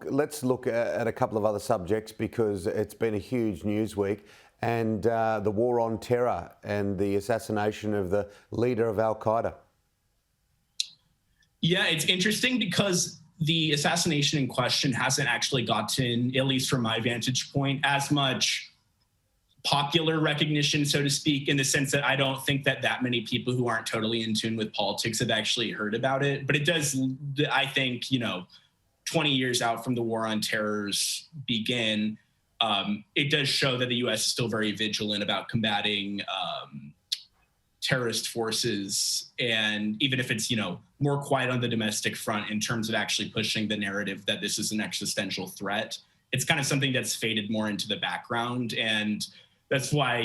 Let's look at a couple of other subjects because it's been a huge news week, and the war on terror and the assassination of the leader of al-Qaeda. Yeah, it's interesting because the assassination in question hasn't actually gotten, at least from my vantage point, as much popular recognition, so to speak, in the sense that I don't think that many people who aren't totally in tune with politics have actually heard about it. But it does, I think, 20 years out from the war on terrors begin, it does show that the U.S. is still very vigilant about combating terrorist forces. And even if it's, more quiet on the domestic front in terms of actually pushing the narrative that this is an existential threat, it's kind of something that's faded more into the background. And that's why,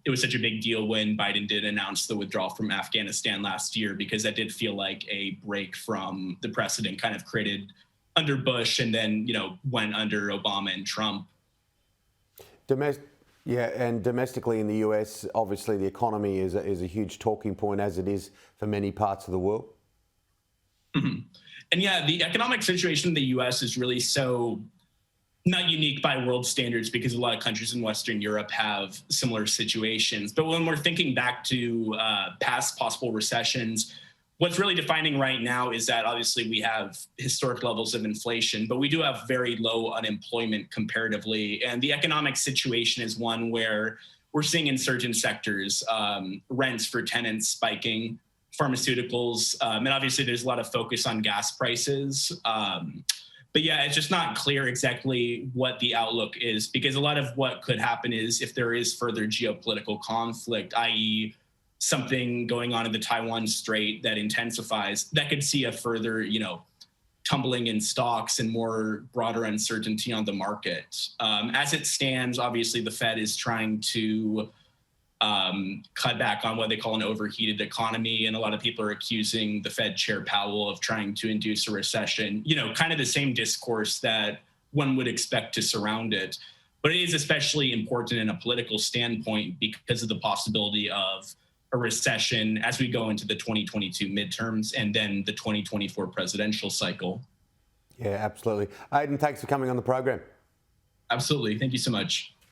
it was such a big deal when Biden did announce the withdrawal from Afghanistan last year, because that did feel like a break from the precedent kind of created under Bush and then, went under Obama and Trump. And domestically in the US, obviously the economy is a huge talking point, as it is for many parts of the world. Mm-hmm. And yeah, the economic situation in the US is really so not unique by world standards, because a lot of countries in Western Europe have similar situations. But when we're thinking back to past possible recessions, what's really defining right now is that obviously we have historic levels of inflation, but we do have very low unemployment comparatively. And the economic situation is one where we're seeing in certain sectors, rents for tenants spiking, pharmaceuticals, and obviously there's a lot of focus on gas prices. But yeah, it's just not clear exactly what the outlook is, because a lot of what could happen is if there is further geopolitical conflict, i.e., something going on in the Taiwan Strait that intensifies, that could see a further, tumbling in stocks and more broader uncertainty on the market. As it stands, obviously the Fed is trying to cut back on what they call an overheated economy. And a lot of people are accusing the Fed Chair Powell of trying to induce a recession, kind of the same discourse that one would expect to surround it. But it is especially important in a political standpoint because of the possibility of a recession as we go into the 2022 midterms and then the 2024 presidential cycle. Yeah, absolutely. Aidan, thanks for coming on the program. Absolutely. Thank you so much.